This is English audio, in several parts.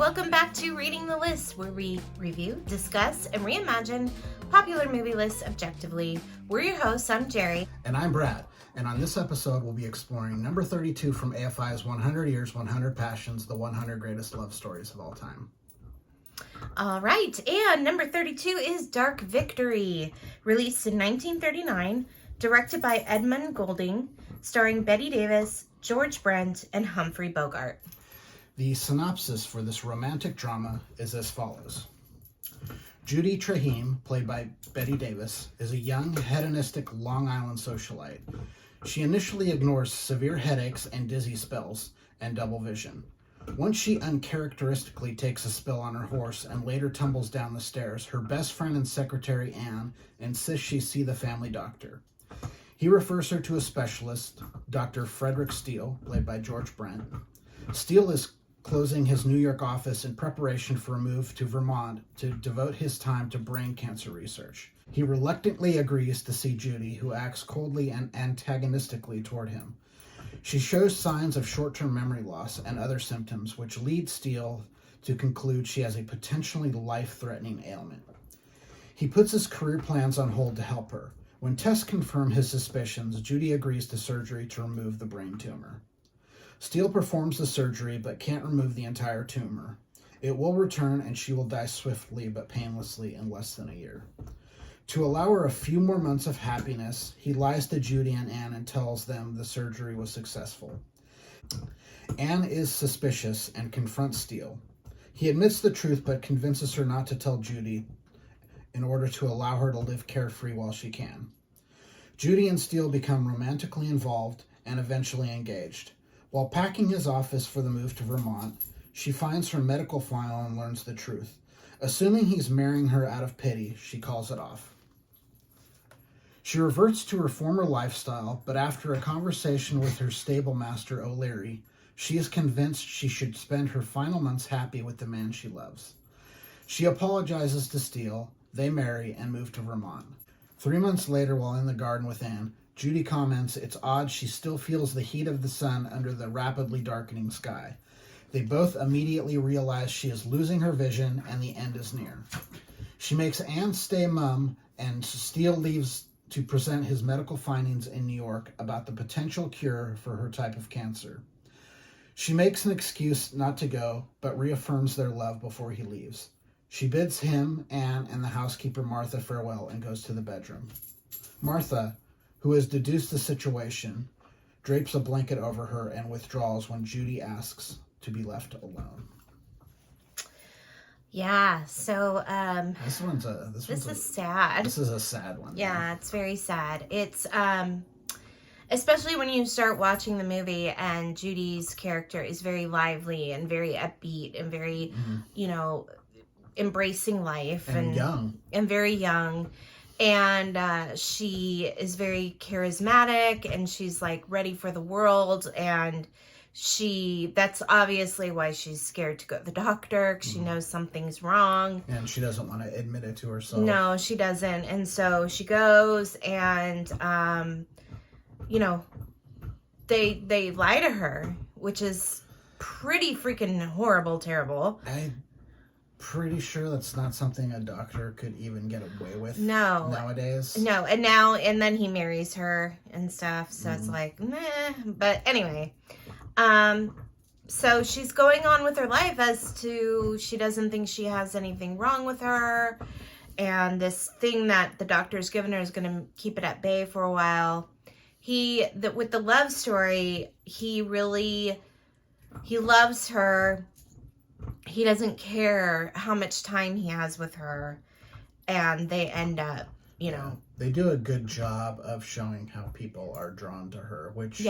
welcome back to Reading the List, where we review, discuss, and reimagine popular movie lists objectively. We're your hosts. I'm Jerry. And I'm Brad. And on this episode, we'll be exploring number 32 from AFI's 100 Years, 100 Passions, the 100 Greatest Love Stories of All Time. All right, and number 32 is Dark Victory, released in 1939, directed by Edmund Goulding, starring Bette Davis, George Brent, and Humphrey Bogart. The synopsis for this romantic drama is as follows. Judy Trahim, played by Bette Davis, is a young, hedonistic Long Island socialite. She initially ignores severe headaches and dizzy spells and double vision. Once she uncharacteristically takes a spill on her horse and later tumbles down the stairs, her best friend and secretary, Anne, insists she see the family doctor. He refers her to a specialist, Dr. Frederick Steele, played by George Brent. Steele is closing his New York office in preparation for a move to Vermont to devote his time to brain cancer research. He reluctantly agrees to see Judy, who acts coldly and antagonistically toward him. She shows signs of short-term memory loss and other symptoms, which lead Steele to conclude she has a potentially life-threatening ailment. He puts his career plans on hold to help her. When tests confirm his suspicions, Judy agrees to surgery to remove the brain tumor. Steele performs the surgery but can't remove the entire tumor. It will return and she will die swiftly but painlessly in less than a year. To allow her a few more months of happiness, he lies to Judy and Anne and tells them the surgery was successful. Anne is suspicious and confronts Steele. He admits the truth but convinces her not to tell Judy in order to allow her to live carefree while she can. Judy and Steele become romantically involved and eventually engaged. While packing his office for the move to Vermont, she finds her medical file and learns the truth. Assuming he's marrying her out of pity, she calls it off. She reverts to her former lifestyle, but after a conversation with her stable master, O'Leary, she is convinced she should spend her final months happy with the man she loves. She apologizes to Steele, they marry, and move to Vermont. 3 months later, while in the garden with Anne, Judy comments it's odd she still feels the heat of the sun under the rapidly darkening sky. They both immediately realize she is losing her vision and the end is near. She makes Anne stay mum, and Steele leaves to present his medical findings in New York about the potential cure for her type of cancer. She makes an excuse not to go, but reaffirms their love before he leaves. She bids him, Anne, and the housekeeper Martha farewell and goes to the bedroom. Martha, who has deduced the situation, drapes a blanket over her and withdraws when Judy asks to be left alone. Yeah, so This is sad. This is a sad one. Yeah, it's very sad. It's especially when you start watching the movie and Judy's character is very lively and very upbeat and very, embracing life and young. And very young. And she is very charismatic and she's like ready for the world. And that's obviously why she's scared to go to the doctor, because she knows something's wrong. And she doesn't want to admit it to herself. No, she doesn't. And so she goes and, they lie to her, which is pretty freaking horrible, terrible. I'm pretty sure that's not something a doctor could even get away with nowadays. No, and then he marries her and stuff, so it's like, meh. But anyway, so she's going on with her life as to she doesn't think she has anything wrong with her, and this thing that the doctor's given her is going to keep it at bay for a while. With the love story, he loves her. He doesn't care how much time he has with her, and they end up, They do a good job of showing how people are drawn to her, which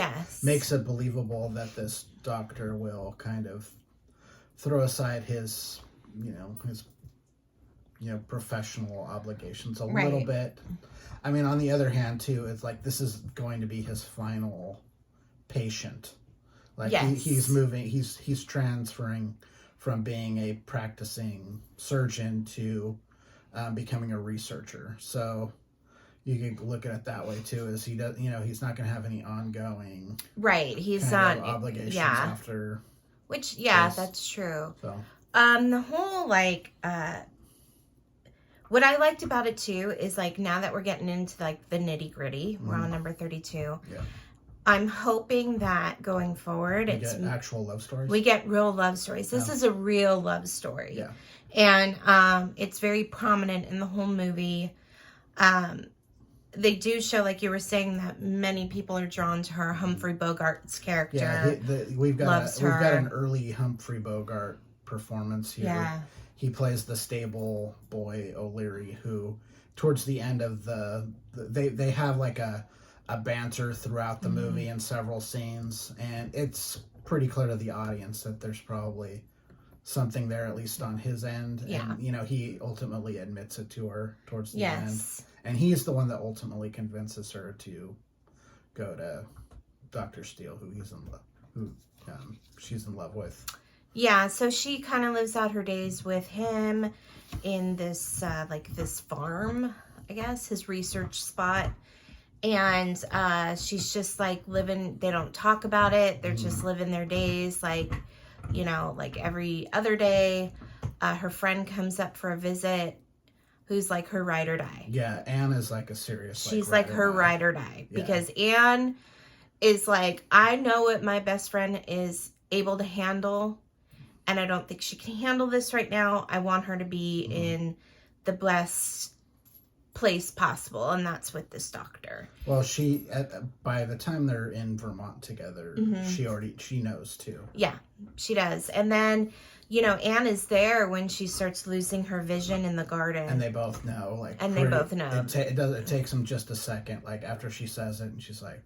makes it believable that this doctor will kind of throw aside his professional obligations a little bit. I mean, on the other hand, too, it's like this is going to be his final patient. Like he's transferring from being a practicing surgeon to becoming a researcher. So you can look at it that way too, is he does, he's not going to have any ongoing he's not obligations after which that's true. So The whole, like, what I liked about it too is, like, now that we're getting into, like, the nitty gritty, we're on number 32. Yeah. I'm hoping that going forward, We get actual love stories. we get real love stories. This is a real love story. Yeah. And it's very prominent in the whole movie. They do show, like you were saying, that many people are drawn to her. Humphrey Bogart's character. Yeah, we've got an early Humphrey Bogart performance here. Yeah. He plays the stable boy O'Leary, who towards the end of they have like a banter throughout the movie in several scenes, and it's pretty clear to the audience that there's probably something there, at least on his end. Yeah. And, he ultimately admits it to her towards the Yes. end. And he's the one that ultimately convinces her to go to Dr. Steele, who she's in love with. Yeah, so she kind of lives out her days with him in this, this farm, I guess, his research spot. And she's just, like, living, they don't talk about it. They're just living their days, like every other day. Her friend comes up for a visit, who's, like, her ride or die. Yeah, Anne is, like, a serious, she's, like, her ride or die. Yeah. Because Anne is, like, I know what my best friend is able to handle, and I don't think she can handle this right now. I want her to be in the best place possible, and that's with this doctor. Well, by the time they're in Vermont together, she knows too. Yeah, she does. And then, Anne is there when she starts losing her vision in the garden. And they both know, they both know. It takes them just a second, like, after she says it, and she's like,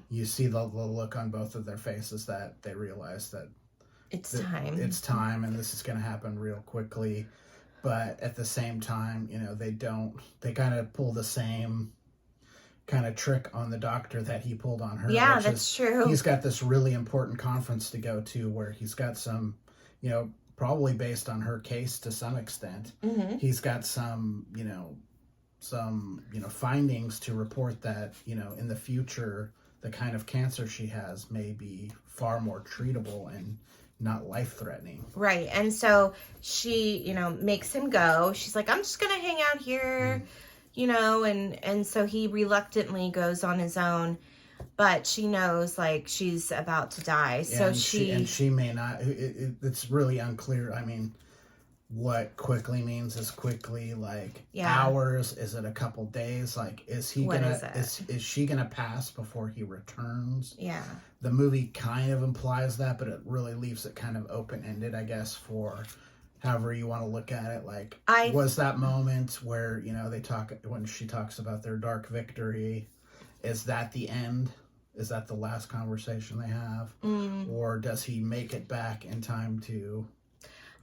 you see the look on both of their faces that they realize that it's time. It's time, and this is going to happen real quickly. But at the same time, they kind of pull the same kind of trick on the doctor that he pulled on her. Yeah, that's true. He's got this really important conference to go to where he's got some, probably based on her case to some extent. He's got some, findings to report that, in the future, the kind of cancer she has may be far more treatable and not life-threatening. Right. And so she, makes him go. She's like, I'm just going to hang out here, and so he reluctantly goes on his own, but she knows, like, she's about to die. So she may not, it's really unclear. I mean, what quickly means is quickly, like, hours. Is it a couple days? Like, is she gonna pass before he returns? Yeah. The movie kind of implies that, but it really leaves it kind of open-ended, I guess, for however you want to look at it. Like, was that moment where, when she talks about their dark victory, is that the end? Is that the last conversation they have? Or does he make it back in time to...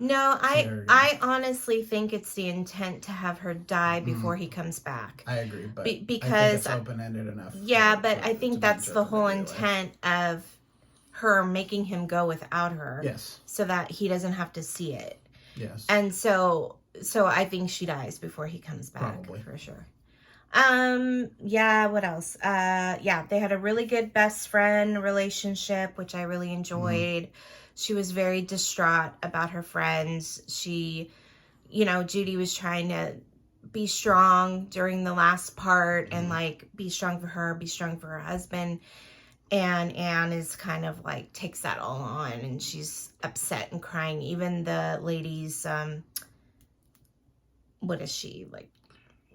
No, I honestly think it's the intent to have her die before he comes back. I agree, but because I think it's open-ended enough. Yeah, but I think that's the whole intent of her making him go without her. Yes. So that he doesn't have to see it. Yes. And so I think she dies before he comes back. Probably. For sure. Yeah, what else? Yeah, they had a really good best friend relationship, which I really enjoyed. She was very distraught about her friends. She, Judy was trying to be strong during the last part and, like, be strong for her, be strong for her husband. And Anne is kind of, like, takes that all on, and she's upset and crying. Even the lady's, what is she, like,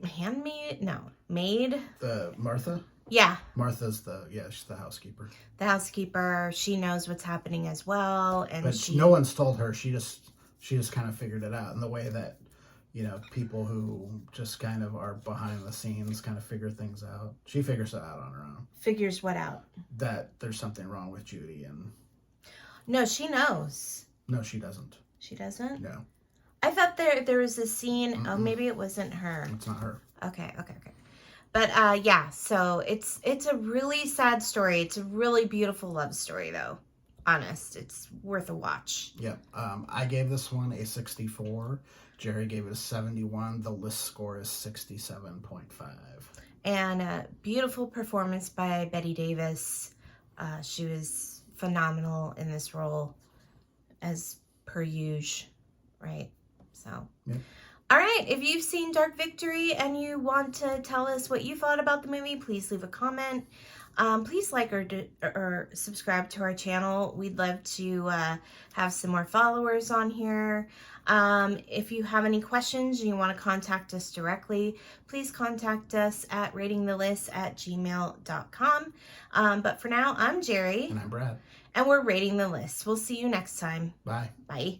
handmaid? No, maid? The Martha? Yeah. Martha's she's the housekeeper. The housekeeper, she knows what's happening as well, and but no one's told her. She just kind of figured it out in the way that, people who just kind of are behind the scenes kind of figure things out. She figures it out on her own. Figures what out? That there's something wrong with Judy, and... No, she knows. No, she doesn't. She doesn't? No. I thought there was a scene, maybe it wasn't her. It's not her. Okay. But, yeah, so it's a really sad story. It's a really beautiful love story, though. Honest. It's worth a watch. Yep. I gave this one a 64. Jerry gave it a 71. The list score is 67.5. And a beautiful performance by Bette Davis. She was phenomenal in this role, as per usual, right? So, Yep. all right. If you've seen Dark Victory and you want to tell us what you thought about the movie, please leave a comment. Please like or subscribe to our channel. We'd love to have some more followers on here. If you have any questions and you want to contact us directly, please contact us at ratingthelist@gmail.com. But for now, I'm Jerry. And I'm Brad. And we're Rating the List. We'll see you next time. Bye. Bye.